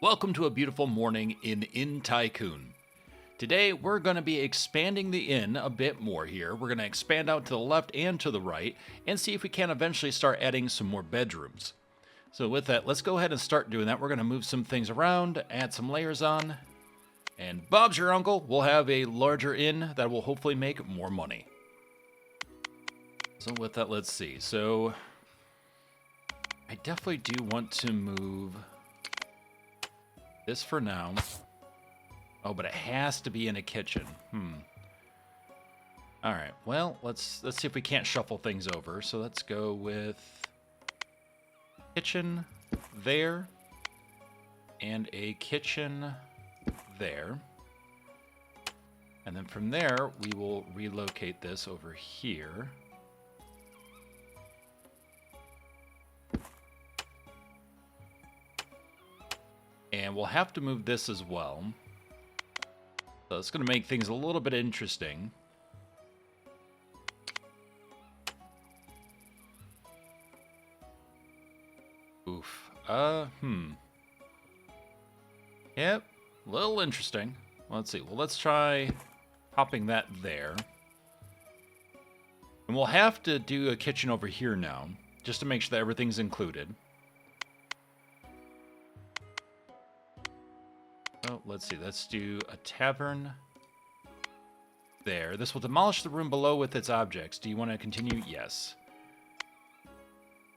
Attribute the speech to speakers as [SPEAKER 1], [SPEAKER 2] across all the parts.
[SPEAKER 1] Welcome to a beautiful morning in Inn Tycoon. Today we're going to be expanding the inn a bit more here. We're going to expand out to the left and to the right and see if we can eventually start adding some more bedrooms. So with that, let's go ahead and start doing that. We're going to move some things around, add some layers on, and Bob's your uncle. We'll have a larger inn that will hopefully make more money. So with that, let's see. So I definitely do want to move this for now. Oh, but it has to be in a kitchen. All right. Well, let's see if we can't shuffle things over. So let's go with kitchen there and a kitchen there. And then from there, we will relocate this over here. And we'll have to move this as well. So it's going to make things a little bit interesting. Oof. Yep, a little interesting. Let's see. Well, let's try popping that there. And we'll have to do a kitchen over here now, just to make sure that everything's included. Oh, let's see. Let's do a tavern there. This will demolish the room below with its objects. Do you want to continue? Yes.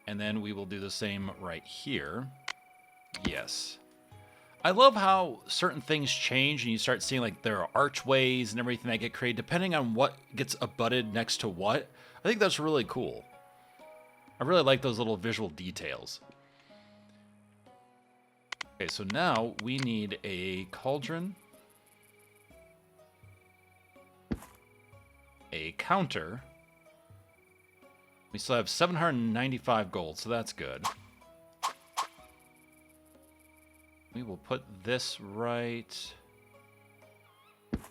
[SPEAKER 1] And then we will do the same right here. Yes. I love how certain things change and you start seeing like there are archways and everything that get created depending on what gets abutted next to what. I think that's really cool. I really like those little visual details. Okay, so now we need a cauldron, a counter. We still have 795 gold, so that's good. We will put this right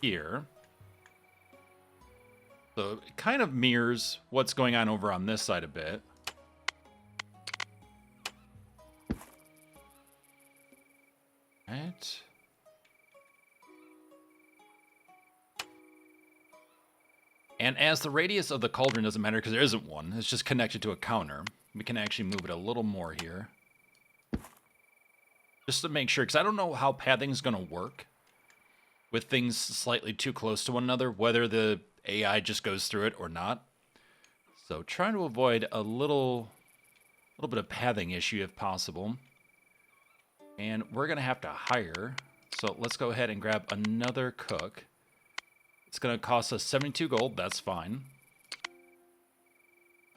[SPEAKER 1] here. So it kind of mirrors what's going on over on this side a bit. Right. And as the radius of the cauldron doesn't matter because there isn't one, it's just connected to a counter. We can actually move it a little more here. Just to make sure, because I don't know how pathing's going to work with things slightly too close to one another, whether the AI just goes through it or not. So trying to avoid a little bit of pathing issue if possible. And we're going to have to hire. So let's go ahead and grab another cook. It's going to cost us 72 gold. That's fine.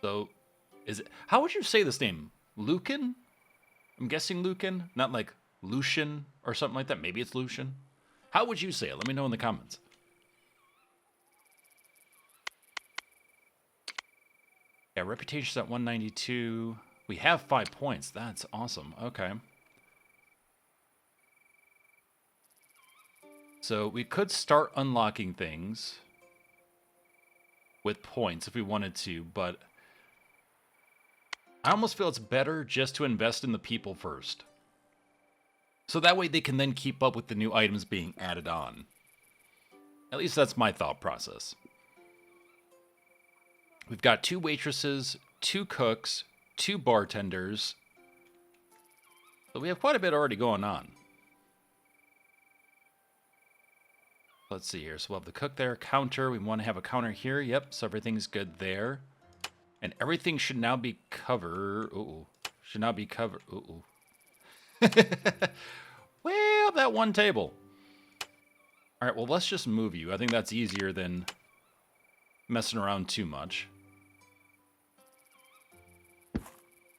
[SPEAKER 1] So, how would you say this name? Lucan? I'm guessing Lucan, not like Lucian or something like that. Maybe it's Lucian. How would you say it? Let me know in the comments. Yeah, reputation's at 192. We have 5 points. That's awesome. Okay. So we could start unlocking things with points if we wanted to, but I almost feel it's better just to invest in the people first. So that way they can then keep up with the new items being added on. At least that's my thought process. We've got 2 waitresses, 2 cooks, 2 bartenders. So we have quite a bit already going on. Let's see here. So we'll have the cook there, counter. We want to have a counter here. Yep, so everything's good there. And everything should now be covered. Ooh, should not be covered. Ooh. Well, that one table. All right, well, let's just move you. I think that's easier than messing around too much.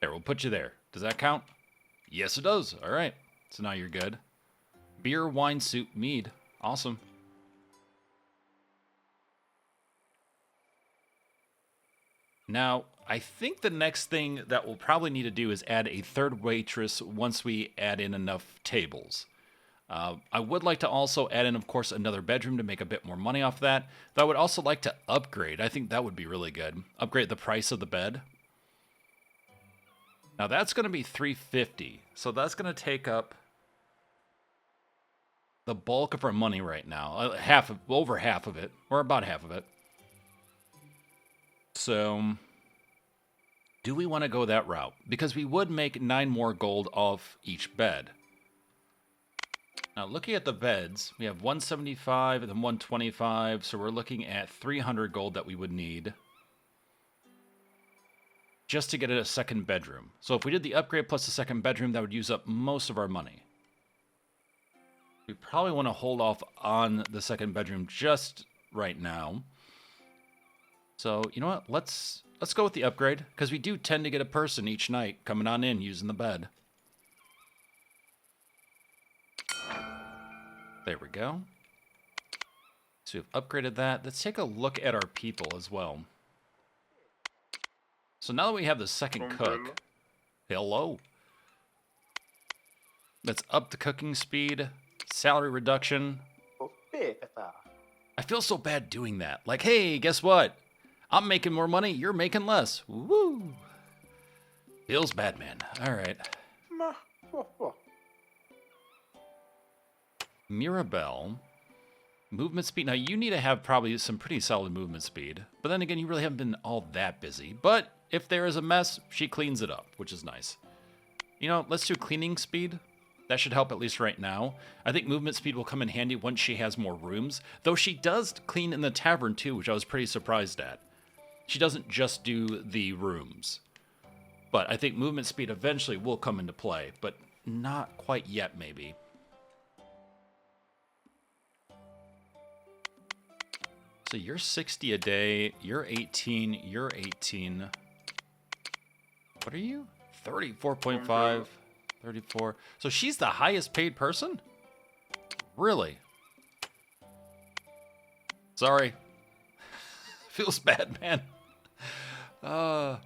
[SPEAKER 1] There, we'll put you there. Does that count? Yes, it does. All right. So now you're good. Beer, wine, soup, mead. Awesome. Now, I think the next thing that we'll probably need to do is add a third waitress once we add in enough tables. I would like to also add in, of course, another bedroom to make a bit more money off that. Though I would also like to upgrade. I think that would be really good. Upgrade the price of the bed. Now that's going to be $350. So that's going to take up the bulk of our money right now. Over half of it, or about half of it. So, do we want to go that route? Because we would make 9 more gold off each bed. Now, looking at the beds, we have 175 and then 125, so we're looking at 300 gold that we would need just to get a second bedroom. So if we did the upgrade plus the second bedroom, that would use up most of our money. We probably want to hold off on the second bedroom just right now. So, you know what? Let's go with the upgrade, because we do tend to get a person each night coming on in using the bed. There we go. So we've upgraded that. Let's take a look at our people as well. So now that we have the second cook, hello. Let's up the cooking speed, salary reduction. I feel so bad doing that. Like, hey, guess what? I'm making more money, you're making less. Woo! Feels bad, man. All right. Mirabelle. Movement speed. Now, you need to have probably some pretty solid movement speed. But then again, you really haven't been all that busy. But if there is a mess, she cleans it up, which is nice. You know, let's do cleaning speed. That should help at least right now. I think movement speed will come in handy once she has more rooms. Though she does clean in the tavern too, which I was pretty surprised at. She doesn't just do the rooms. But I think movement speed eventually will come into play. But not quite yet, maybe. So you're 60 a day, you're 18, you're 18. What are you? 34.5, 34. So she's the highest paid person? Really? Sorry. Feels bad, man. Also,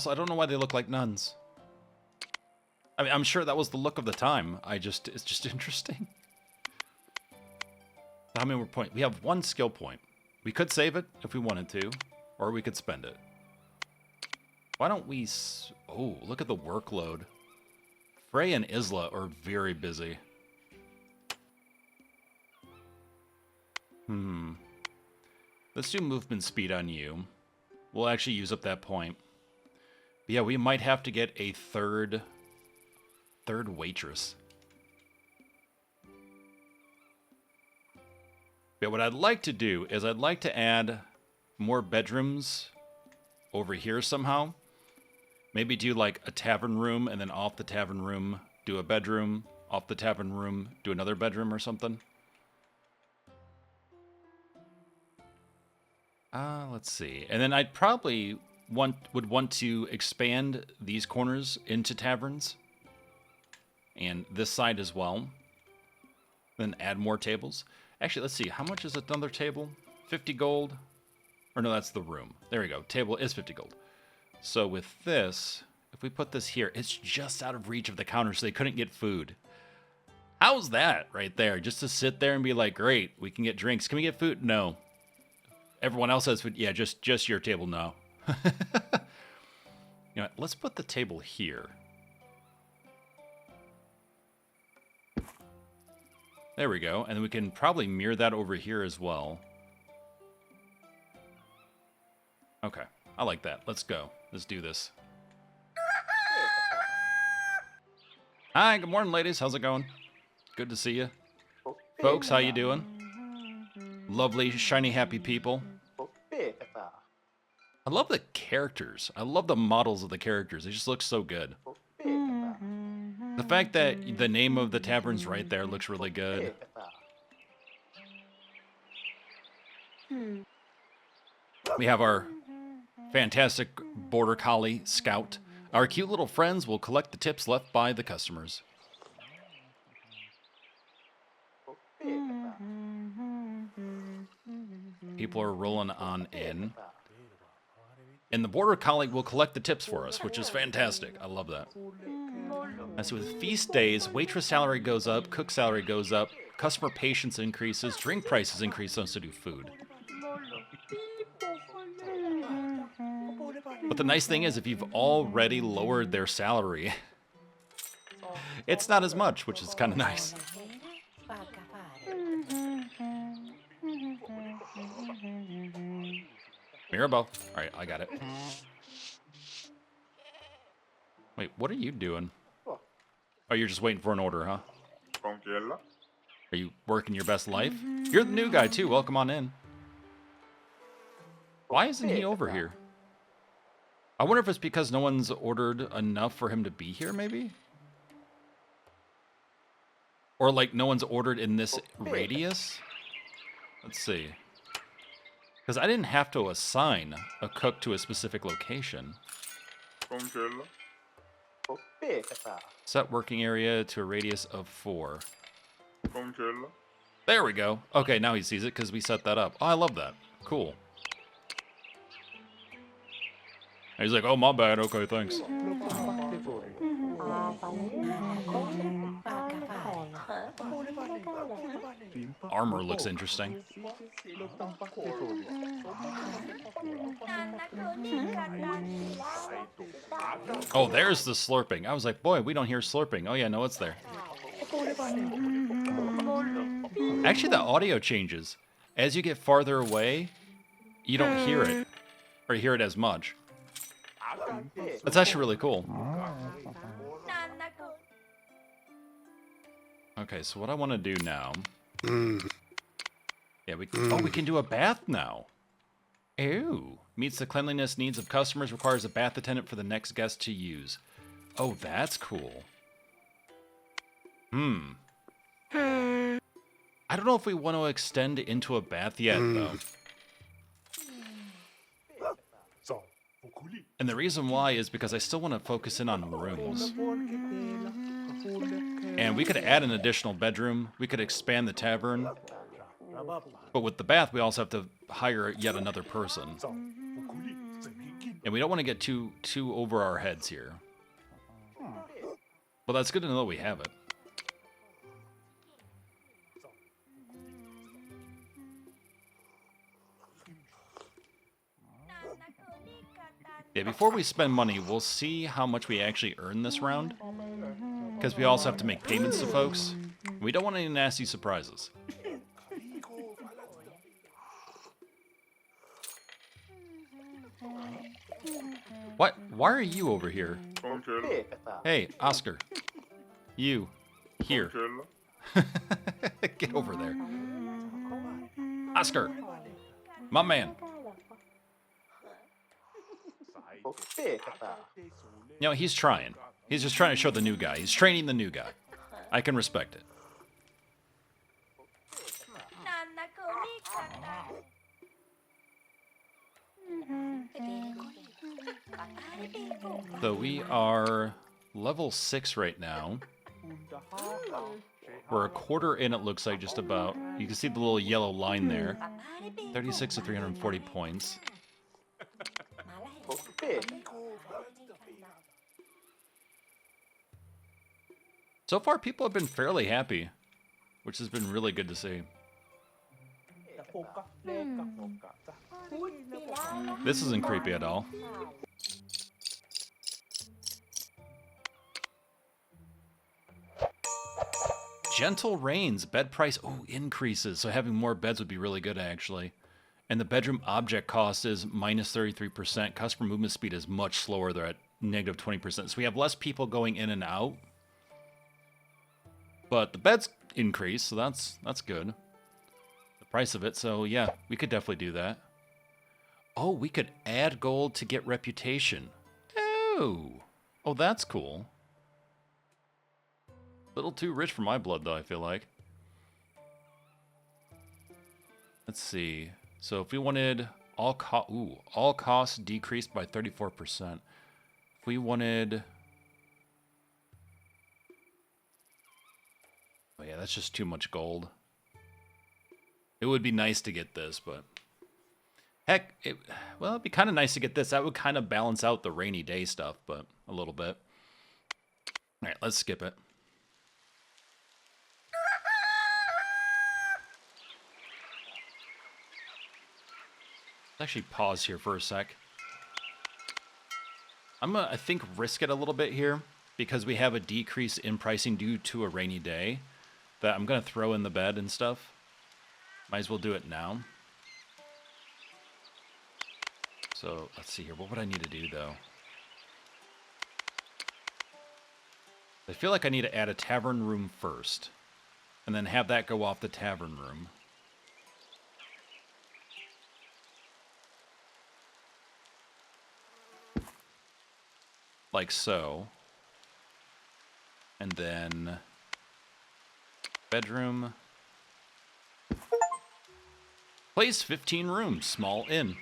[SPEAKER 1] I don't know why they look like nuns. I mean, I'm sure that was the look of the time. It's just interesting. How many more points? We have 1 skill point. We could save it if we wanted to, or we could spend it. Why don't we... Oh, look at the workload. Frey and Isla are very busy. Let's do movement speed on you. We'll actually use up that point. But yeah, we might have to get a third waitress. But what I'd like to do is I'd like to add more bedrooms over here somehow. Maybe do like a tavern room, and then off the tavern room do a bedroom, off the tavern room do another bedroom or something. Let's see. And then I'd probably would want to expand these corners into taverns. And this side as well. Then add more tables. Actually, let's see. How much is another table? 50 gold? Or no, that's the room. There we go. Table is 50 gold. So with this, if we put this here, it's just out of reach of the counter, so they couldn't get food. How's that right there? Just to sit there and be like, great, we can get drinks. Can we get food? No. Everyone else has food. Yeah, just your table, no. You know what? Let's put the table here. There we go. And then we can probably mirror that over here as well. Okay. I like that. Let's go. Let's do this. Hi, good morning, ladies. How's it going? Good to see you. Folks, how you doing? Lovely, shiny, happy people. I love the characters. I love the models of the characters. They just look so good. The fact that the name of the tavern's right there looks really good. We have our fantastic border collie, Scout. Our cute little friends will collect the tips left by the customers. People are rolling on in. And the border collie will collect the tips for us, which is fantastic. I love that. And so with feast days, waitress salary goes up, cook salary goes up, customer patience increases, drink prices increase, so do food. But the nice thing is, if you've already lowered their salary, it's not as much, which is kind of nice. Mirabeau. Alright, I got it. Wait, what are you doing? Oh, you're just waiting for an order, huh? Are you working your best life? You're the new guy, too. Welcome on in. Why isn't he over here? I wonder if it's because no one's ordered enough for him to be here, maybe? Or, like, no one's ordered in this radius? Let's see. Because I didn't have to assign a cook to a specific location. Set working area to a radius of 4. There we go. Okay, now he sees it because we set that up. Oh, I love that. Cool. And he's like, oh, my bad. Okay, thanks. Armor looks interesting. Oh, there's the slurping. I was like, boy, we don't hear slurping. Oh, yeah, no, it's there. Actually, the audio changes. As you get farther away, you don't hear it. Or hear it as much. That's actually really cool. Okay, so what I want to do now... Yeah, we can do a bath now. Ew. Meets the cleanliness needs of customers, requires a bath attendant for the next guest to use. Oh, that's cool. I don't know if we want to extend into a bath yet, though. And the reason why is because I still want to focus in on rooms. And we could add an additional bedroom. We could expand the tavern. But with the bath, we also have to hire yet another person. And we don't want to get too over our heads here. But that's good to know that we have it. Yeah, before we spend money, we'll see how much we actually earn this round. Because we also have to make payments to folks. We don't want any nasty surprises. What? Why are you over here? Hey, Oscar. You. Here. Get over there. Oscar. My man. You know, he's trying. He's just trying to show the new guy. He's training the new guy. I can respect it. So we are level 6 right now. We're a quarter in, it looks like, just about. You can see the little yellow line there. 36 to 340 points. So far, people have been fairly happy, which has been really good to see. This isn't creepy at all. Gentle rains, bed price, increases. So having more beds would be really good, actually. And the bedroom object cost is minus 33%. Customer movement speed is much slower. They're at negative 20%. So we have less people going in and out. But the beds increase, so that's good. The price of it, so yeah, we could definitely do that. Oh, we could add gold to get reputation. Oh, that's cool. Little too rich for my blood, though, I feel like. Let's see. So if we wanted all costs decreased by 34%. If we wanted... Oh yeah, that's just too much gold. It would be nice to get this, but... Heck, well, it'd be kind of nice to get this. That would kind of balance out the rainy day stuff, but a little bit. Alright, let's skip it. Let's actually pause here for a sec. I'm gonna, I think, risk it a little bit here, because we have a decrease in pricing due to a rainy day that I'm going to throw in the bed and stuff. Might as well do it now. So let's see here. What would I need to do though? I feel like I need to add a tavern room first, and then have that go off the tavern room. Like so. And then bedroom. Place 15 rooms, small inn.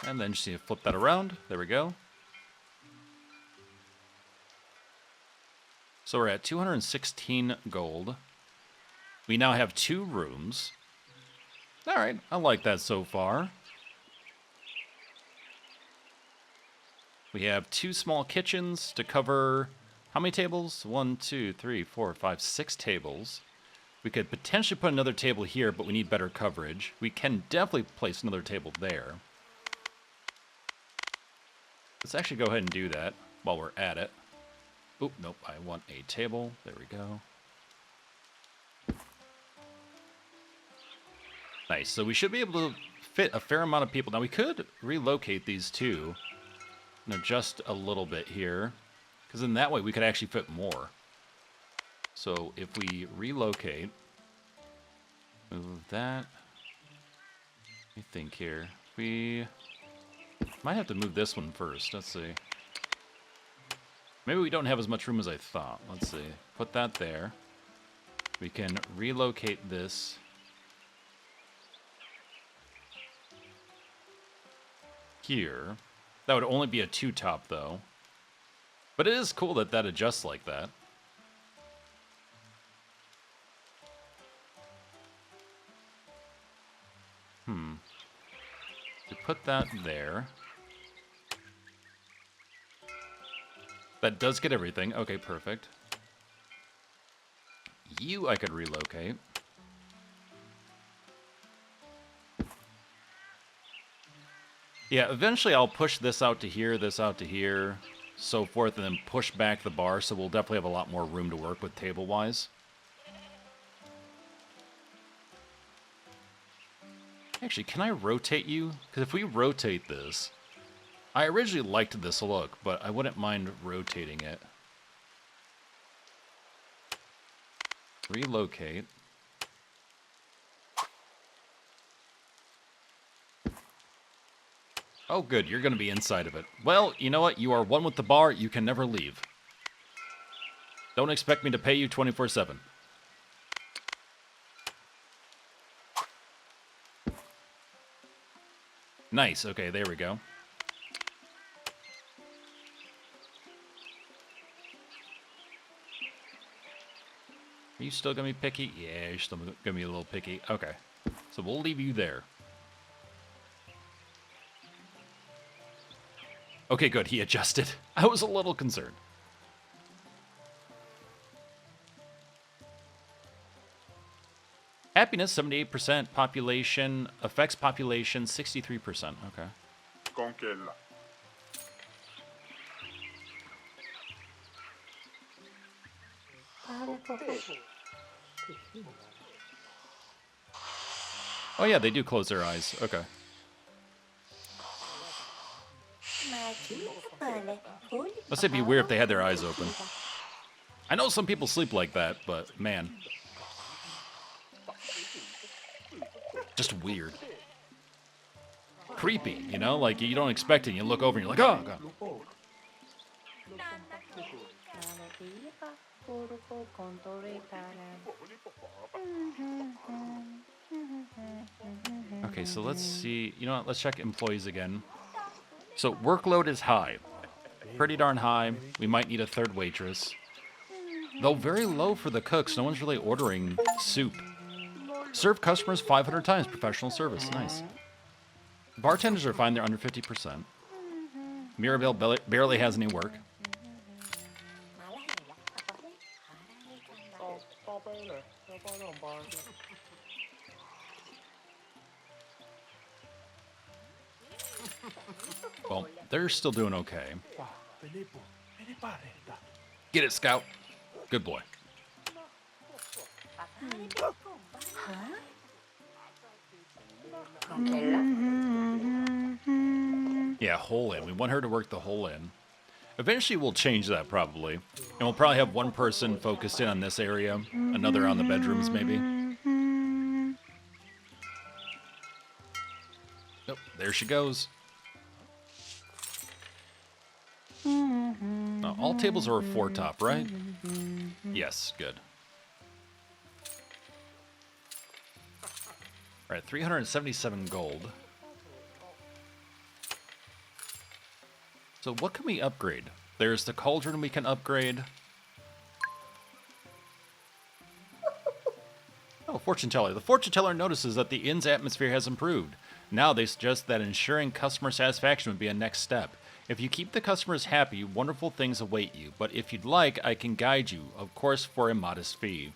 [SPEAKER 1] And then just need to flip that around. There we go. So we're at 216 gold. We now have 2 rooms. All right, I like that so far. We have 2 small kitchens to cover how many tables? 1, 2, 3, 4, 5, 6 tables. We could potentially put another table here, but we need better coverage. We can definitely place another table there. Let's actually go ahead and do that while we're at it. Oop, nope, I want a table. There we go. Nice, so we should be able to fit a fair amount of people. Now we could relocate these two and adjust a little bit here, because in that way we could actually fit more. So if we relocate, move that, let me think here. We might have to move this one first. Let's see. Maybe we don't have as much room as I thought. Let's see. Put that there. We can relocate this here. That would only be a 2-top, though. But it is cool that that adjusts like that. We put that there. That does get everything. Okay, perfect. You I could relocate. Yeah, eventually I'll push this out to here, so forth, and then push back the bar, so we'll definitely have a lot more room to work with table-wise. Actually, can I rotate you? Because if we rotate this, I originally liked this look, but I wouldn't mind rotating it. Relocate. Oh, good. You're going to be inside of it. Well, you know what? You are one with the bar. You can never leave. Don't expect me to pay you 24/7. Nice. Okay, there we go. Are you still going to be picky? Yeah, you're still going to be a little picky. Okay. So we'll leave you there. Okay, good. He adjusted. I was a little concerned. Happiness, 78%. Population, affects population, 63%. Okay.
[SPEAKER 2] Conquella.
[SPEAKER 1] Oh yeah, they do close their eyes. Okay. Must it be weird if they had their eyes open? I know some people sleep like that, but man. Just weird. Creepy, you know? Like, you don't expect it, and you look over and you're like, oh, God. Okay, so let's see. You know what? Let's check employees again. So workload is high. Pretty darn high. We might need a third waitress. Though very low for the cooks. No one's really ordering soup. Serve customers 500 times. Professional service. Nice. Bartenders are fine. They're under 50%. Mirabelle barely has any work. Well, they're still doing okay. Get it, Scout. Good boy. Yeah, whole inn. We want her to work the whole inn. Eventually, we'll change that probably. And we'll probably have one person focused in on this area, another on the bedrooms maybe. Oh, there she goes. All tables are a 4-top, right? Yes, good. All right, 377 gold. So what can we upgrade? There's the cauldron we can upgrade. Oh, fortune teller. The fortune teller notices that the inn's atmosphere has improved. Now they suggest that ensuring customer satisfaction would be a next step. If you keep the customers happy, wonderful things await you. But if you'd like, I can guide you, of course for a modest fee.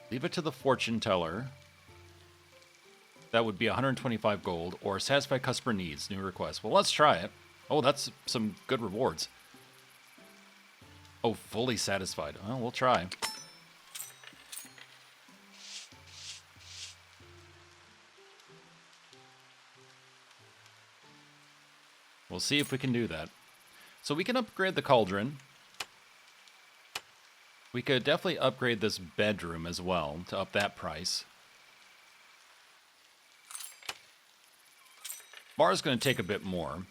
[SPEAKER 1] Leave it to the fortune teller. That would be 125 gold, or satisfy customer needs, new request. Well, let's try it. Oh, that's some good rewards. Oh, fully satisfied. Well, we'll try. We'll see if we can do that. So we can upgrade the cauldron. We could definitely upgrade this bedroom as well to up that price. Bar's going to take a bit more.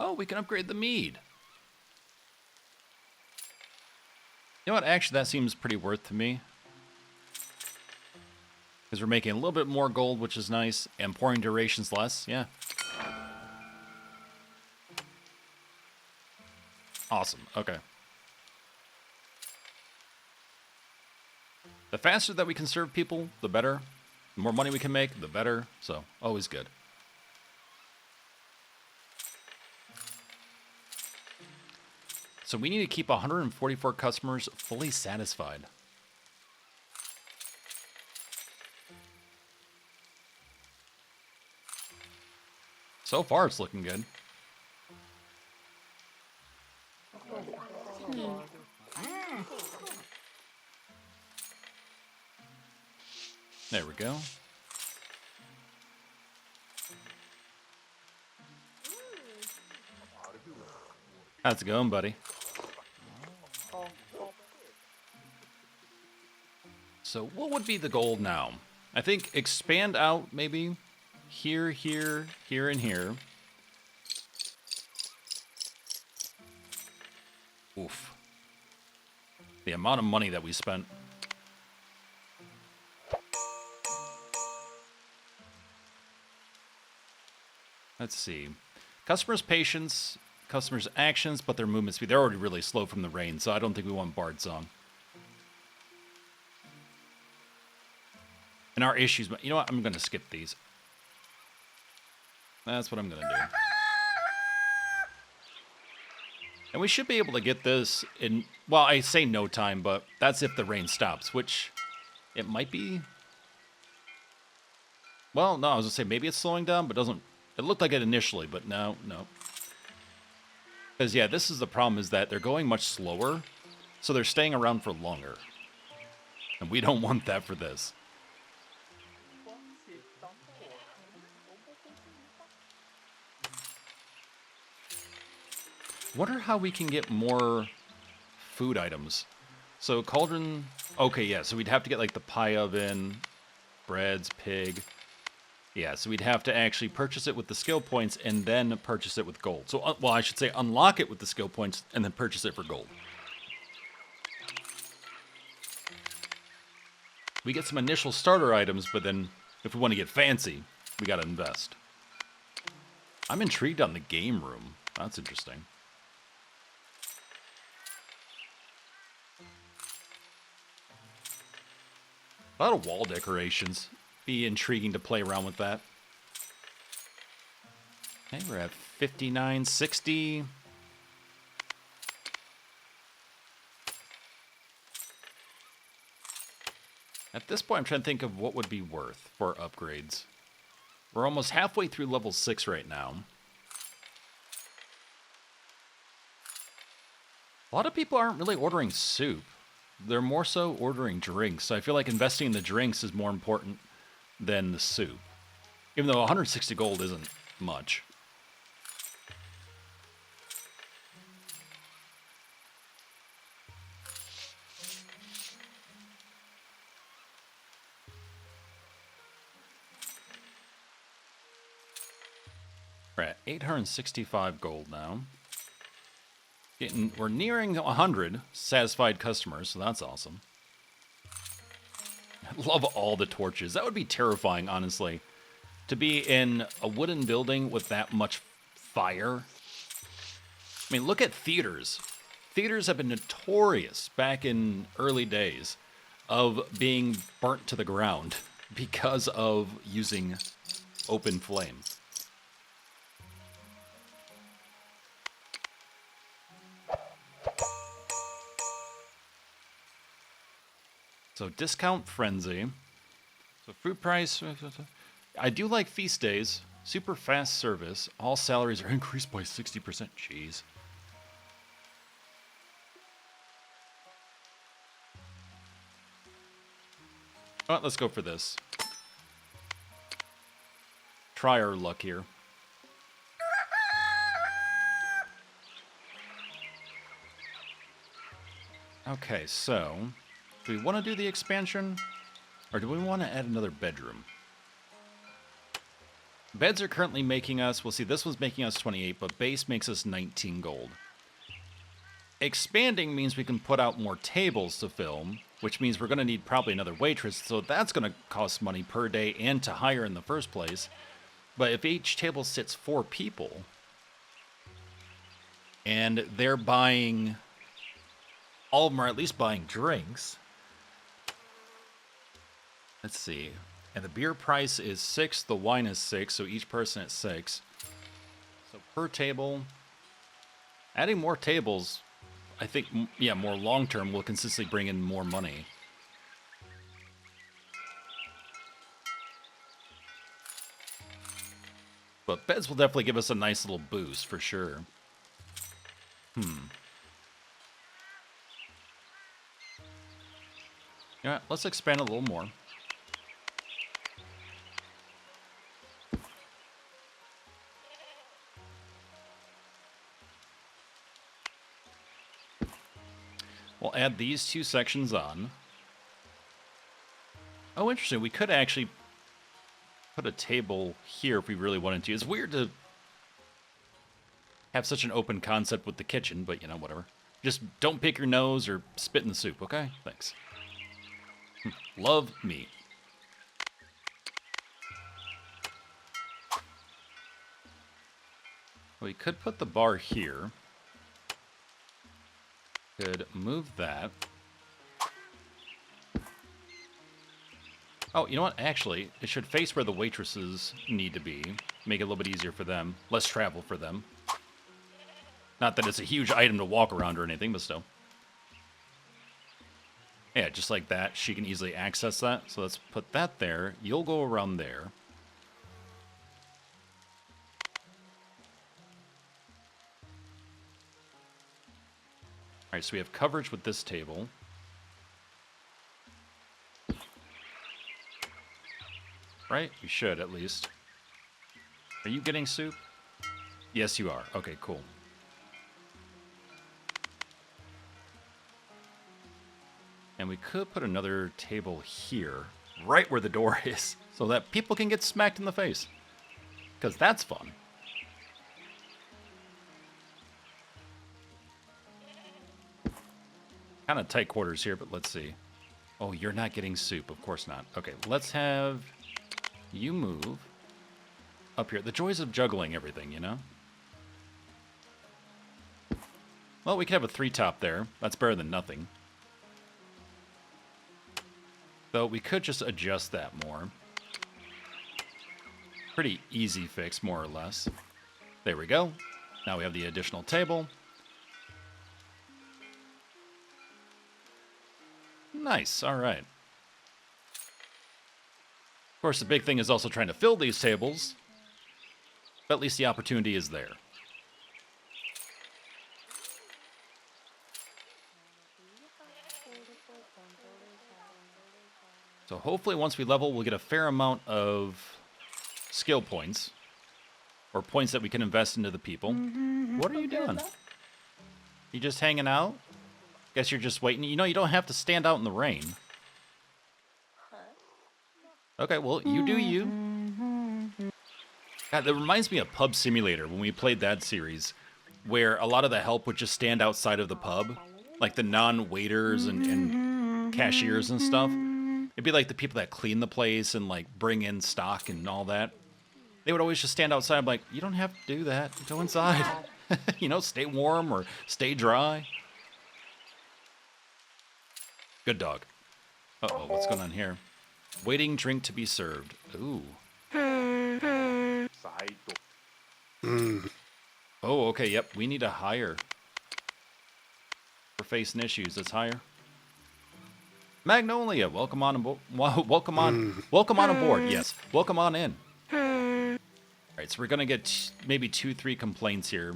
[SPEAKER 1] Oh, we can upgrade the mead. You know what? Actually, that seems pretty worth to me. Because we're making a little bit more gold, which is nice. And pouring duration's less. Yeah. Awesome. Okay. The faster that we can serve people, the better. The more money we can make, the better. So, always good. So we need to keep 144 customers fully satisfied. So far, it's looking good. There we go. How's it going, buddy? So what would be the goal now? I think expand out maybe here, here, here, and here. Oof. The amount of money that we spent. Let's see. Customers' patience, customers' actions, but their movement speed. They're already really slow from the rain, so I don't think we want Bard Song. And our issues, but you know what? I'm going to skip these. That's what I'm going to do. And we should be able to get this in, well, I say no time, but that's if the rain stops, which it might be. Well, no, I was going to say maybe it's slowing down, but doesn't. It looked like it initially, but no. Because, yeah, this is the problem, is that they're going much slower, so they're staying around for longer. And we don't want that for this. Wonder how we can get more food items. So cauldron, okay, yeah, so we'd have to get like the pie oven, breads, pig. Yeah, so we'd have to actually purchase it with the skill points and then purchase it with gold. So, well, I should say unlock it with the skill points and then purchase it for gold. We get some initial starter items, but then if we want to get fancy, we got to invest. I'm intrigued on the game room. That's interesting. A lot of wall decorations. Be intriguing to play around with that. Okay, we're at 59.60. At this point, I'm trying to think of what would be worth for upgrades. We're almost halfway through level 6 right now. A lot of people aren't really ordering soup. They're more so ordering drinks. So I feel like investing in the drinks is more important than the soup. Even though 160 gold isn't much. We're at 865 gold now. We're nearing 100 satisfied customers, so that's awesome. I love all the torches. That would be terrifying, honestly. To be in a wooden building with that much fire. I mean, look at theaters. Theaters have been notorious back in early days of being burnt to the ground because of using open flame. So discount frenzy. So food price. I do like feast days. Super fast service. All salaries are increased by 60%. Jeez. Oh, let's go for this. Try our luck here. Okay, so do we want to do the expansion? Or do we want to add another bedroom? Beds are currently making us, we'll see, this one's making us 28, but base makes us 19 gold. Expanding means we can put out more tables to film, which means we're going to need probably another waitress, so that's going to cost money per day and to hire in the first place. But if each table sits 4 people, and they're buying, all of them are at least buying drinks. Let's see. And the beer price is 6, the wine is 6, so each person at 6. So per table, adding more tables, I think, yeah, more long-term will consistently bring in more money. But beds will definitely give us a nice little boost, for sure. Yeah, let's expand a little more. We'll add these 2 sections on. Oh, interesting. We could actually put a table here if we really wanted to. It's weird to have such an open concept with the kitchen, but, you know, whatever. Just don't pick your nose or spit in the soup, okay? Thanks. Love me. We could put the bar here. Could move that. Oh, you know what? Actually, it should face where the waitresses need to be. Make it a little bit easier for them. Less travel for them. Not that it's a huge item to walk around or anything, but still. Yeah, just like that. She can easily access that. So let's put that there. You'll go around there. All right, so we have coverage with this table. Right? We should, at least. Are you getting soup? Yes, you are. Okay, cool. And we could put another table here, right where the door is, so that people can get smacked in the face. Because that's fun. Kind of tight quarters here, but let's see. Oh, you're not getting soup. Of course not. Okay, let's have you move up here. The joys of juggling everything, you know? Well, we could have a 3-top there. That's better than nothing. Though we could just adjust that more. Pretty easy fix, more or less. There we go. Now we have the additional table. Nice, all right. Of course, the big thing is also trying to fill these tables, but at least the opportunity is there. So So hopefully once we level, we'll get a fair amount of skill points. Or points that we can invest into the people. What are you doing? You just hanging out? Guess you're just waiting. You know, you don't have to stand out in the rain. Okay, well, you do you. God, that reminds me of Pub Simulator when we played that series, where a lot of the help would just stand outside of the pub, like the non-waiters and cashiers and stuff. It'd be like the people that clean the place and like bring in stock and all that. They would always just stand outside. I'm like, you don't have to do that. Go inside. You know, stay warm or stay dry. Good dog. Uh-oh, what's going on here? Waiting drink to be served. Ooh. Oh, okay, yep. We need a hire. We're facing issues. Let's hire. Magnolia, welcome on aboard. Welcome on aboard. Yes, welcome on in. All right, so we're gonna get maybe 2-3 complaints here.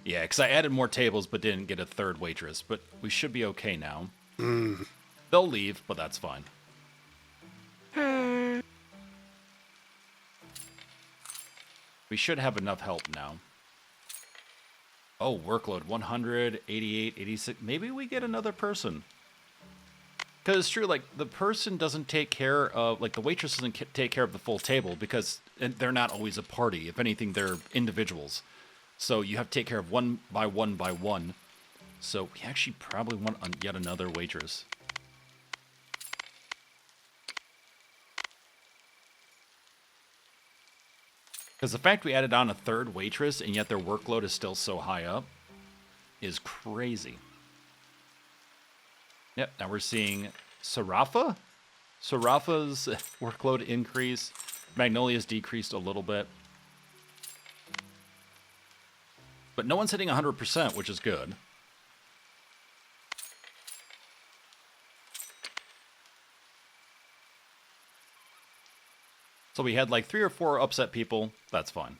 [SPEAKER 1] Yeah, because I added more tables but didn't get a third waitress. But we should be okay now. They'll leave, but that's fine. We should have enough help now. Oh, workload 100, 88, 86. Maybe we get another person. Because it's true, like, the person doesn't take care of, like, the waitress doesn't take care of the full table because they're not always a party. If anything, they're individuals. So you have to take care of one by one by one. So we actually probably want yet another waitress. Because the fact we added on a third waitress and yet their workload is still so high up is crazy. Yep, now we're seeing Sarafa? Sarafa's workload increase. Magnolia's decreased a little bit. But no one's hitting 100%, which is good. So we had like 3 or 4 upset people. That's fine.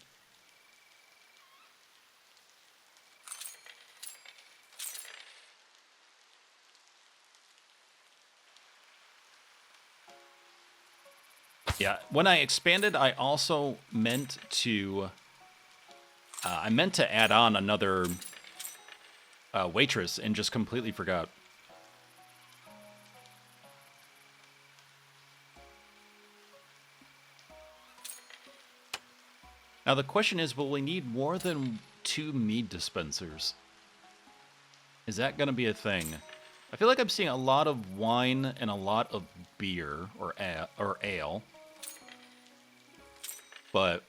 [SPEAKER 1] Yeah, when I expanded, I also meant to... I meant to add on another waitress and just completely forgot. Now the question is, will we need more than 2 mead dispensers? Is that going to be a thing? I feel like I'm seeing a lot of wine and a lot of beer or ale. But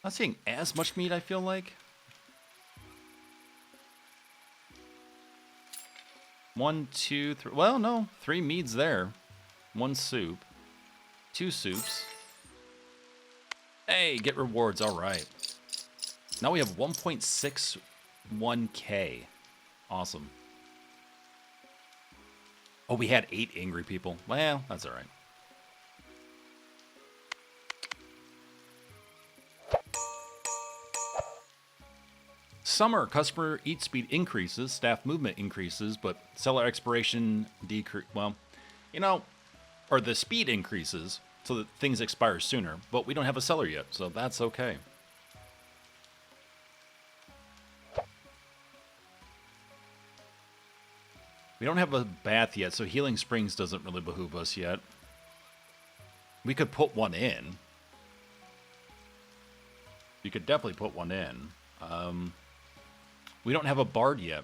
[SPEAKER 1] not seeing as much meat, I feel like. 1, 2, 3. Well, no. 3 meads there. 1 soup. 2 soups. Hey, get rewards. All right. Now we have 1.61k. Awesome. Oh, we had 8 angry people. Well, that's all right. Summer, customer eat speed increases, staff movement increases, but seller expiration decrease. Well, you know, or the speed increases so that things expire sooner, but we don't have a seller yet, so that's okay. We don't have a bath yet, so Healing Springs doesn't really behoove us yet. We could put one in. You could definitely put one in. We don't have a bard yet,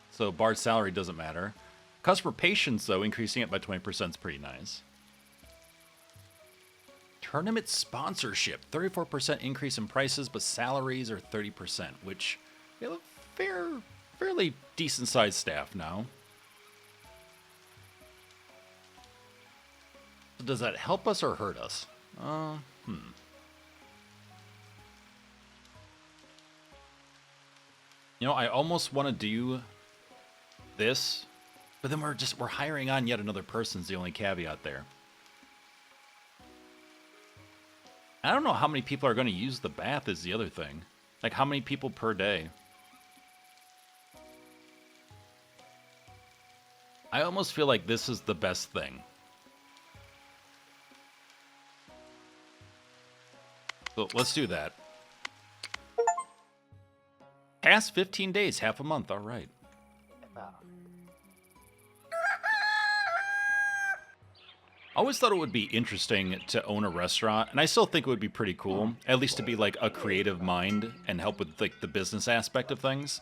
[SPEAKER 1] so bard salary doesn't matter. Customer patience, though, increasing it by 20% is pretty nice. Tournament sponsorship, 34% increase in prices, but salaries are 30%, which we have a fairly decent-sized staff now. So does that help us or hurt us? You know, I almost want to do this, but then we're hiring on yet another person's the only caveat there. I don't know how many people are going to use the bath is the other thing. Like, how many people per day? I almost feel like this is the best thing. So let's do that. Past 15 days, half a month. All right. I always thought it would be interesting to own a restaurant, and I still think it would be pretty cool, at least to be like a creative mind and help with like the business aspect of things.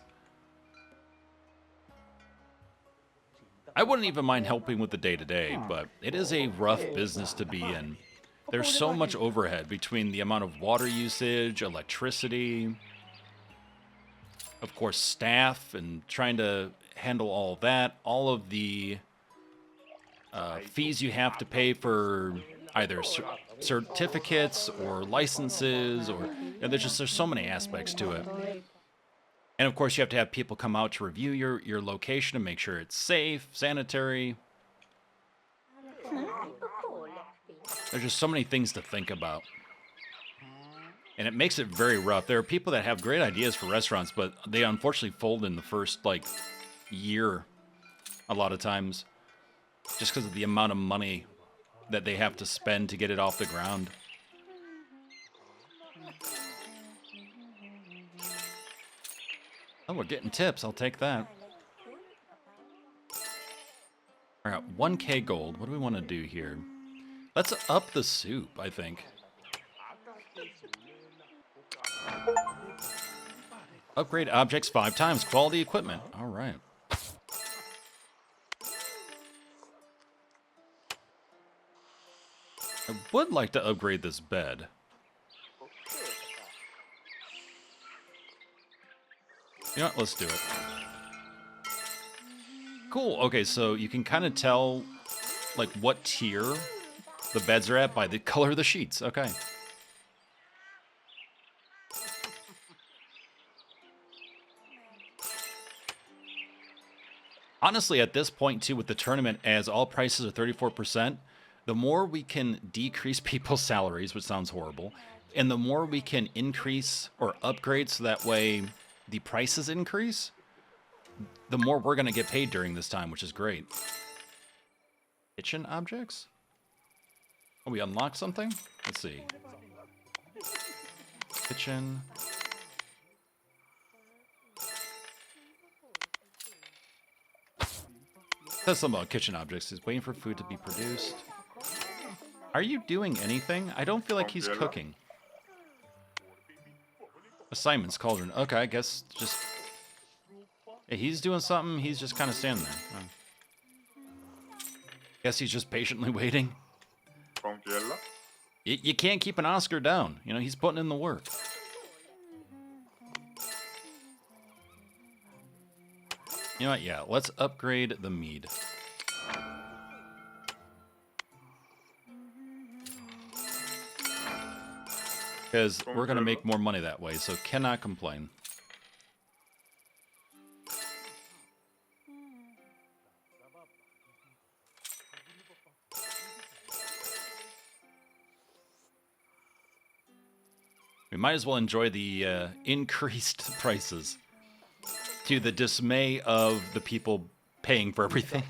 [SPEAKER 1] I wouldn't even mind helping with the day-to-day, but it is a rough business to be in. There's so much overhead between the amount of water usage, electricity, of course staff, and trying to handle all of that, all of the fees you have to pay for either certificates or licenses, or there's so many aspects to it. And of course, you have to have people come out to review your location and make sure it's safe, sanitary. There's just so many things to think about. And it makes it very rough. There are people that have great ideas for restaurants, but they unfortunately fold in the first, like, year a lot of times. Just because of the amount of money that they have to spend to get it off the ground. Oh, we're getting tips. I'll take that. All right, 1K gold. What do we want to do here? Let's up the soup, I think. Upgrade objects 5 times. Quality equipment. All right. I would like to upgrade this bed. You know what? Let's do it. Cool. Okay, so you can kind of tell, like, what tier the beds are at by the color of the sheets. Okay. Honestly, at this point, too, with the tournament, as all prices are 34%, the more we can decrease people's salaries, which sounds horrible, and the more we can increase or upgrade so that way the prices increase, the more we're going to get paid during this time, which is great. Kitchen objects? Oh, we unlocked something? Let's see. Kitchen. Says something about kitchen objects. He's waiting for food to be produced. Are you doing anything? I don't feel like he's cooking. Assignments, cauldron. Okay, I guess just... Yeah, he's doing something. He's just kind of standing there. Oh. Guess he's just patiently waiting. You can't keep an Oscar down. You know, he's putting in the work. You know what? Yeah, let's upgrade the mead. Because we're going to make more money that way, so cannot complain. We might as well enjoy the increased prices to the dismay of the people paying for everything.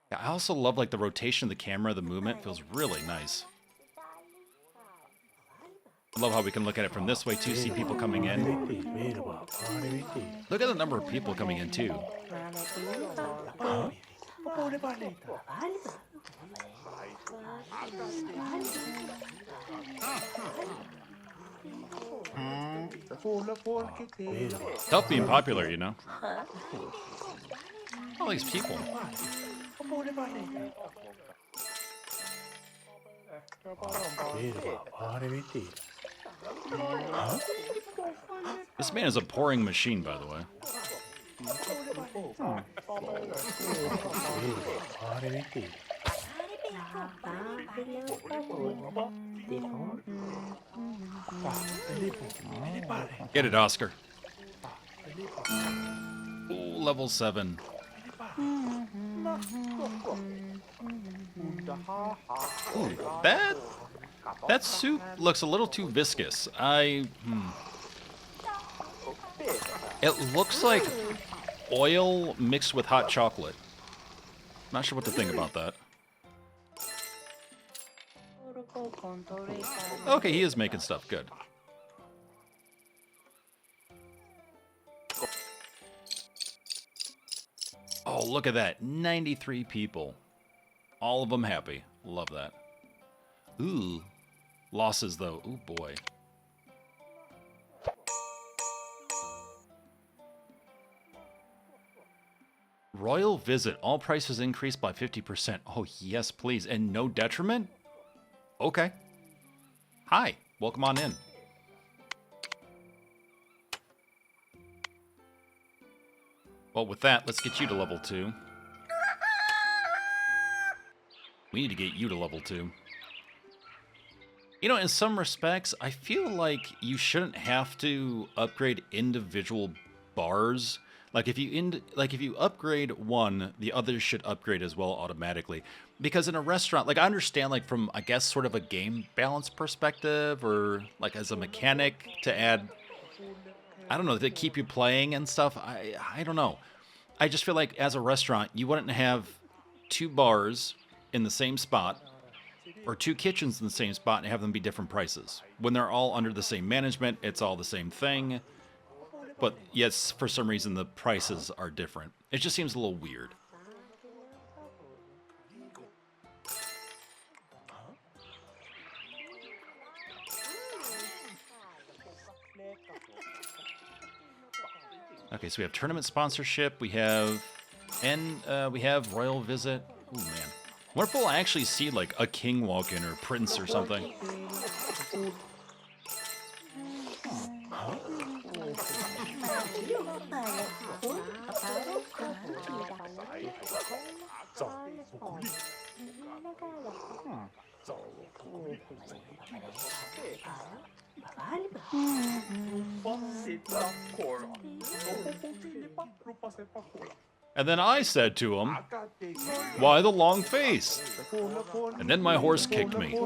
[SPEAKER 1] Yeah, I also love like the rotation of the camera, the movement feels really nice. I love how we can look at it from this way too, see people coming in. Look at the number of people coming in too. Tough being popular, you know. All these people. This man is a pouring machine, by the way. Get it, Oscar. Ooh, level 7. Ooh, that soup looks a little too viscous. It looks like oil mixed with hot chocolate. Not sure what to think about that. Okay, he is making stuff. Good. Oh, look at that. 93 people. All of them happy. Love that. Ooh. Losses, though. Ooh, boy. Royal visit. All prices increased by 50%. Oh, yes, please. And no detriment? Okay. Hi. Welcome on in. Well, with that, let's get you to level 2. We need to get you to level 2. You know, in some respects, I feel like you shouldn't have to upgrade individual bars. Like if you upgrade one, the others should upgrade as well automatically. Because in a restaurant, like I understand like from I guess sort of a game balance perspective or like as a mechanic to add I don't know, to keep you playing and stuff. I don't know. I just feel like as a restaurant, you wouldn't have 2 bars in the same spot or 2 kitchens in the same spot and have them be different prices. When they're all under the same management, it's all the same thing. But yes, for some reason, the prices are different. It just seems a little weird. Okay, so we have tournament sponsorship. We have royal visit. Ooh, man. What if we'll actually see, like, a king walk in or prince or something? And then I said to him, "Why the long face?" And then my horse kicked me.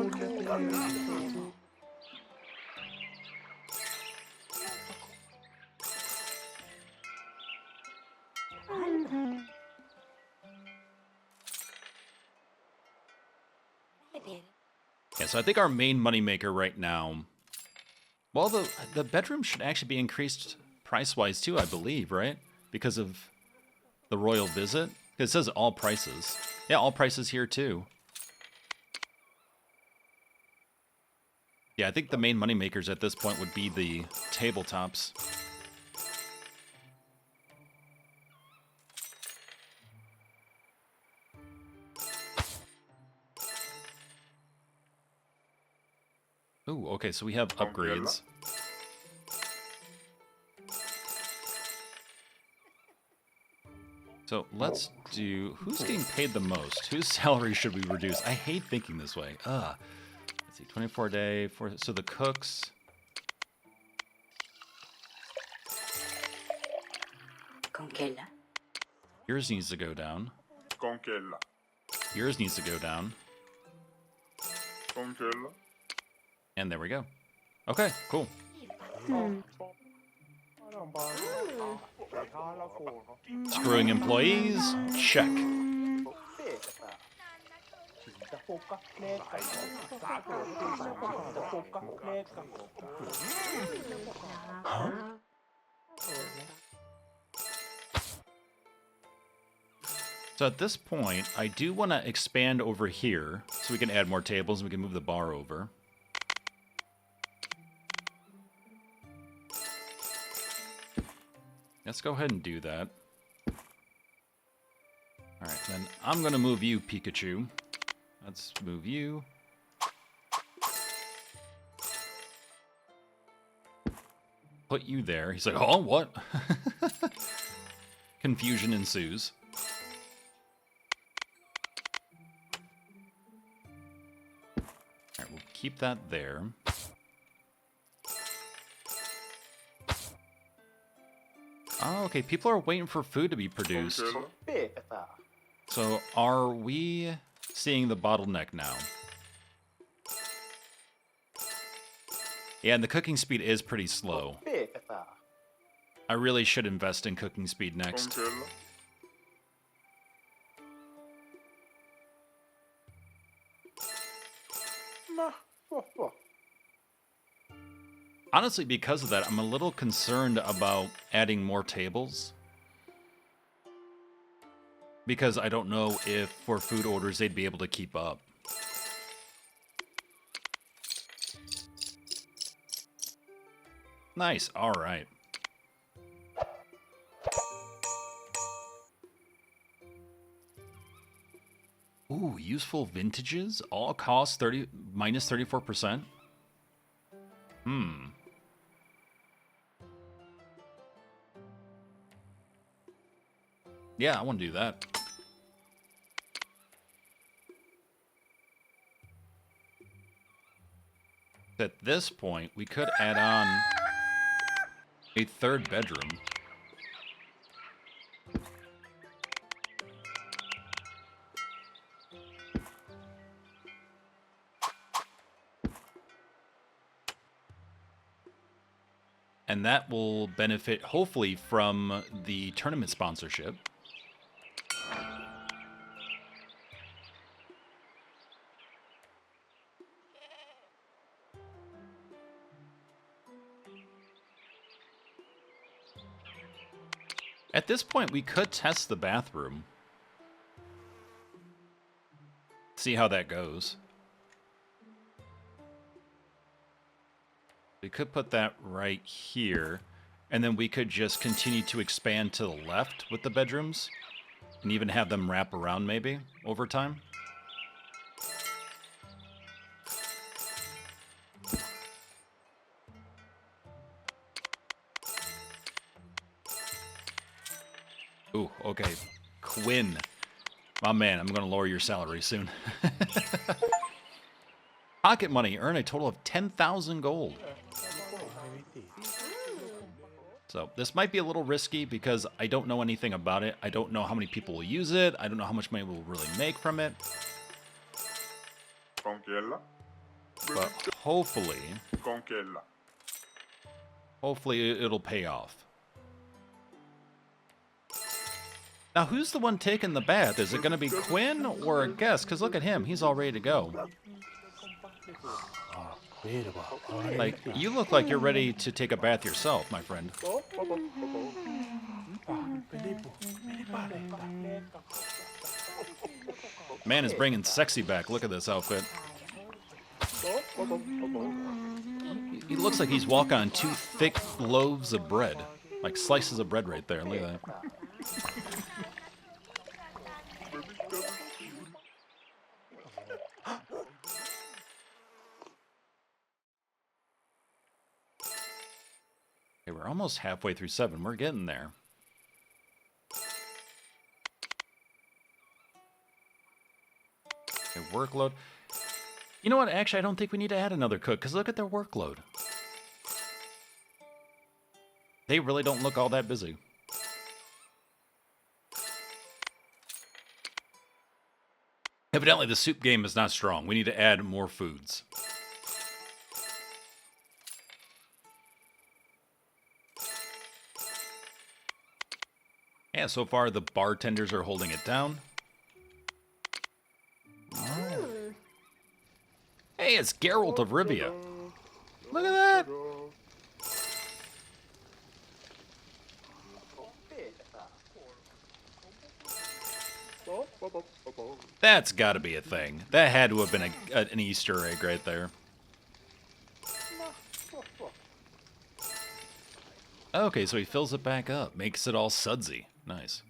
[SPEAKER 1] Yeah, so I think our main moneymaker right now... Well, the bedroom should actually be increased price-wise too, I believe, right? Because of the royal visit. It says all prices. Yeah, all prices here too. Yeah, I think the main moneymakers at this point would be the tabletops. Ooh, okay, so we have upgrades. So let's do... Who's getting paid the most? Whose salary should we reduce? I hate thinking this way. Let's see, 24 a day. So the cooks... Yours needs to go down. Yours needs to go down. And there we go. Okay, cool. Screwing employees, check. So at this point, I do want to expand over here so we can add more tables and we can move the bar over. Let's go ahead and do that. Alright, then I'm going to move you, Pikachu. Let's move you. Put you there. He's like, oh, what? Confusion ensues. Alright, we'll keep that there. Oh, okay, people are waiting for food to be produced. So, are we seeing the bottleneck now? Yeah, and the cooking speed is pretty slow. I really should invest in cooking speed next.
[SPEAKER 2] Congela. Nah,
[SPEAKER 1] Honestly, because of that, I'm a little concerned about adding more tables. Because I don't know if for food orders they'd be able to keep up. Nice. All right. Ooh, useful vintages. All costs minus 34%. Yeah, I want to do that. At this point, we could add on a third bedroom. And that will benefit, hopefully, from the tournament sponsorship. At this point, we could test the bathroom. See how that goes. We could put that right here, and then we could just continue to expand to the left with the bedrooms, and even have them wrap around maybe over time. Ooh, okay. Quinn. My man, I'm going to lower your salary soon. Pocket money. Earn a total of 10,000 gold. So this might be a little risky because I don't know anything about it. I don't know how many people will use it. I don't know how much money we'll really make from it.
[SPEAKER 2] Congela.
[SPEAKER 1] But hopefully it'll pay off. Now, who's the one taking the bath? Is it going to be Quinn or a guest? Because look at him. He's all ready to go. Like, you look like you're ready to take a bath yourself, my friend. Man is bringing sexy back. Look at this outfit. He looks like he's walking on 2 thick loaves of bread. Like slices of bread right there. Look at that. Okay, we're almost halfway through 7. We're getting there. Okay, workload. You know what? Actually, I don't think we need to add another cook, because look at their workload. They really don't look all that busy. Evidently, the soup game is not strong. We need to add more foods. Yeah, so far the bartenders are holding it down. Oh. Hey, it's Geralt of Rivia. Look at that. That's got to be a thing. That had to have been an Easter egg right there. Okay, so he fills it back up. Makes it all sudsy. Nice.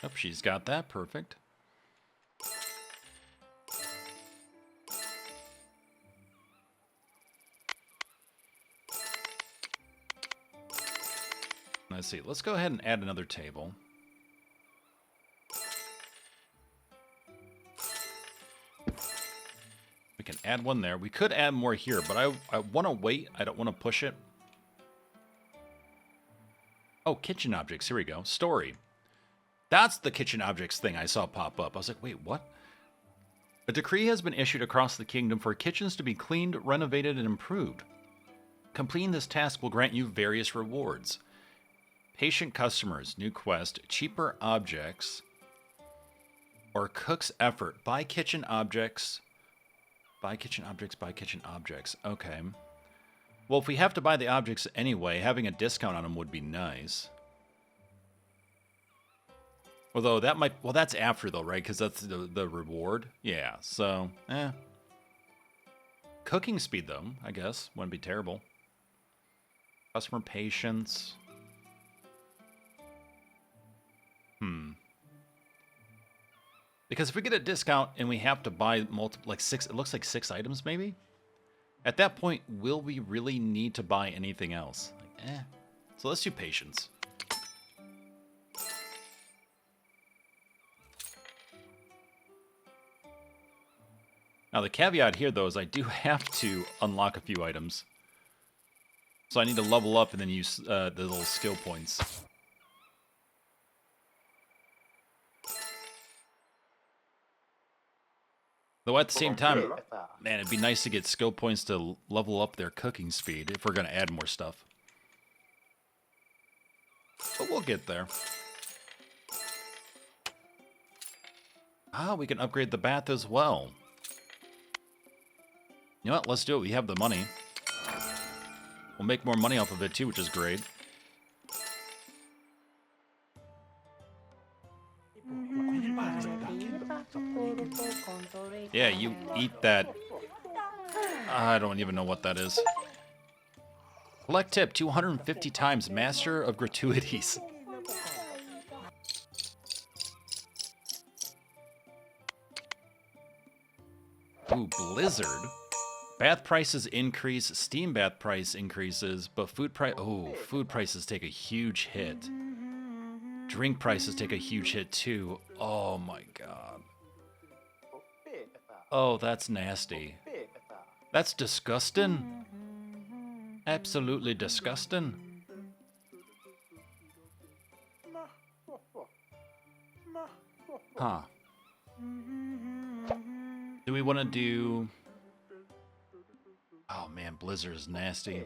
[SPEAKER 1] Oh, she's got that. Perfect. Let's see. Let's go ahead and add another table. We can add one there. We could add more here, but I want to wait. I don't want to push it. Oh, kitchen objects. Here we go. Story. That's the kitchen objects thing I saw pop up. I was like, wait, what? A decree has been issued across the kingdom for kitchens to be cleaned, renovated, and improved. Completing this task will grant you various rewards. Patient customers, new quest, cheaper objects, or cook's effort. Buy kitchen objects. Buy kitchen objects, buy kitchen objects. Okay. Well, if we have to buy the objects anyway, having a discount on them would be nice. Although that might... Well, that's after, though, right? Because that's the reward. Yeah, so... Cooking speed, though, I guess. Wouldn't be terrible. Customer patience. Because if we get a discount and we have to buy multiple... Like 6... It looks like 6 items, maybe? At that point, will we really need to buy anything else? Like, So let's do patience. Now, the caveat here, though, is I do have to unlock a few items. So I need to level up and then use the little skill points. Though at the same time, man, it'd be nice to get skill points to level up their cooking speed if we're going to add more stuff. But we'll get there. Ah, we can upgrade the bath as well. You know what? Let's do it. We have the money. We'll make more money off of it too, which is great. Yeah, you eat that. I don't even know what that is. Collect tip 250 times. Master of gratuities. Ooh, Blizzard. Bath prices increase, steam bath price increases, but food prices take a huge hit. Drink prices take a huge hit too. Oh my god. Oh, that's nasty. That's disgusting. Absolutely disgusting. Huh. Do we want to do... Oh man, Blizzard is nasty.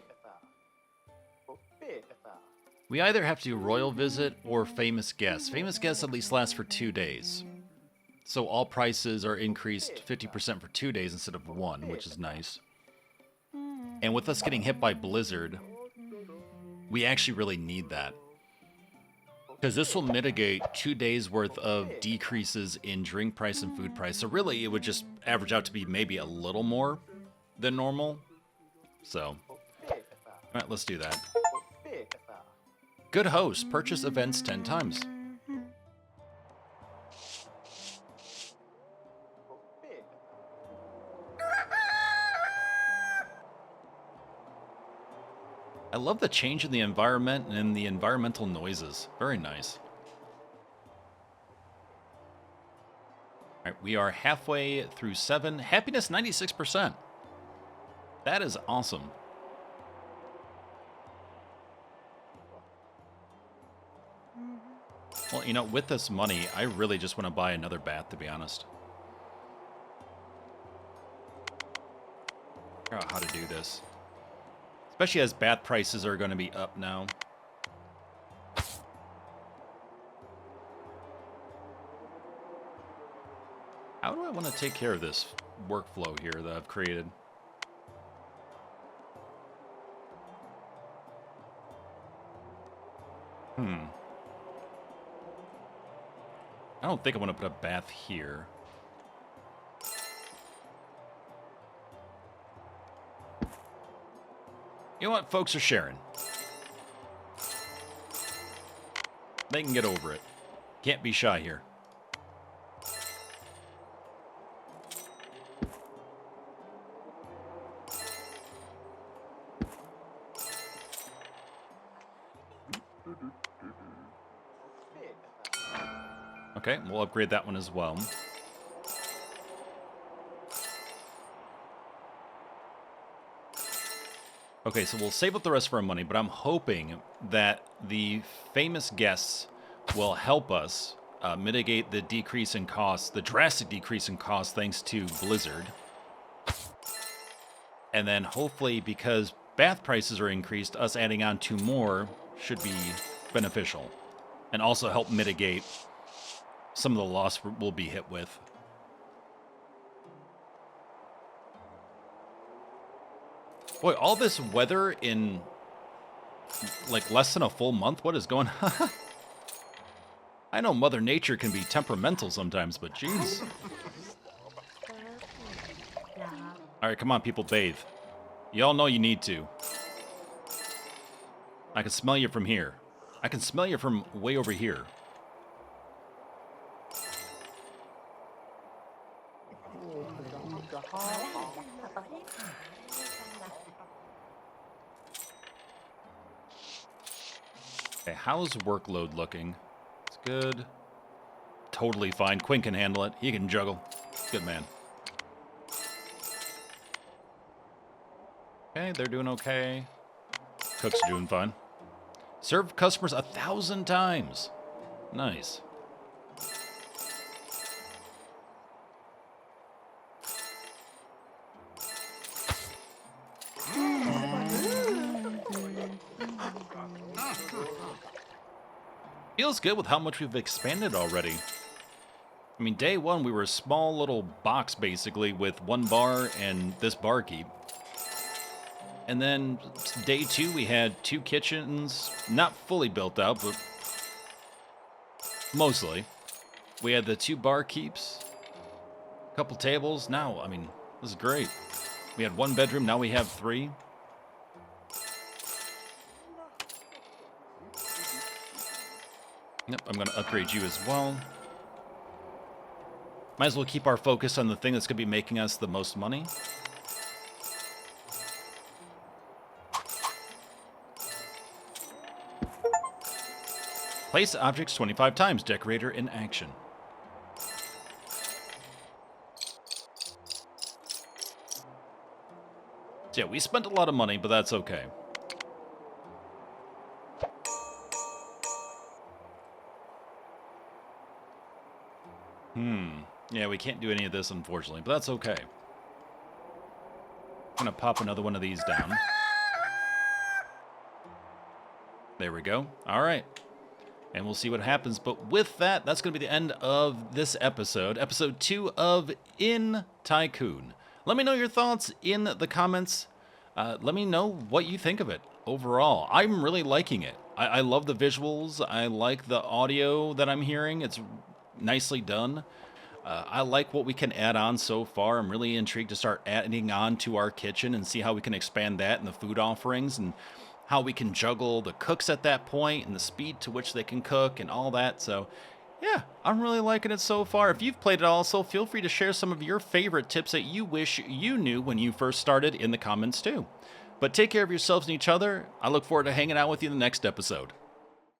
[SPEAKER 1] We either have to do Royal Visit or Famous Guest. Famous Guest at least lasts for 2 days. So all prices are increased 50% for 2 days instead of 1, which is nice. And with us getting hit by Blizzard, we actually really need that. Because this will mitigate 2 days worth of decreases in drink price and food price. So really, it would just average out to be maybe a little more than normal. So, alright, let's do that. Good host, purchase events 10 times. I love the change in the environment and in the environmental noises. Very nice. Alright, we are halfway through 7. Happiness 96%. That is awesome. Well, you know, with this money, I really just want to buy another bath, to be honest. Figure out how to do this. Especially as bath prices are going to be up now. How do I want to take care of this workflow here that I've created? I don't think I want to put a bath here. You know what? Folks are sharing. They can get over it. Can't be shy here. Okay, we'll upgrade that one as well. Okay, so we'll save up the rest of our money, but I'm hoping that the famous guests will help us mitigate the decrease in costs, the drastic decrease in cost thanks to Blizzard. And then hopefully, because bath prices are increased, us adding on 2 more should be beneficial. And also help mitigate some of the loss we'll be hit with. Boy, all this weather in like less than a full month? What is going on? I know Mother Nature can be temperamental sometimes, but jeez. All right, come on, people, bathe. You all know you need to. I can smell you from here. I can smell you from way over here. Okay, how's workload looking? It's good. Totally fine. Quinn can handle it. He can juggle. Good man. Okay, they're doing okay. Cook's doing fine. Serve customers 1,000 times. Nice. Feels good with how much we've expanded already. I mean, day 1 we were a small little box basically with 1 bar and this barkeep. And then day 2 we had 2 kitchens, not fully built out, but mostly. We had the 2 barkeeps, a couple tables. Now, I mean, this is great. We had 1 bedroom, now we have 3. Yep, I'm going to upgrade you as well. Might as well keep our focus on the thing that's going to be making us the most money. Place objects 25 times. Decorator in action. So yeah, we spent a lot of money, but that's okay. Yeah, we can't do any of this, unfortunately, but that's okay. I'm gonna pop another one of these down. There we go. All right. And we'll see what happens. But with that, that's going to be the end of this episode. Episode 2 of Inn Tycoon. Let me know your thoughts in the comments. Let me know what you think of it overall. I'm really liking it. I love the visuals. I like the audio that I'm hearing. It's nicely done. I like what we can add on so far. I'm really intrigued to start adding on to our kitchen and see how we can expand that and the food offerings and how we can juggle the cooks at that point and the speed to which they can cook and all that. So, yeah, I'm really liking it so far. If you've played it also, feel free to share some of your favorite tips that you wish you knew when you first started in the comments too. But take care of yourselves and each other. I look forward to hanging out with you in the next episode.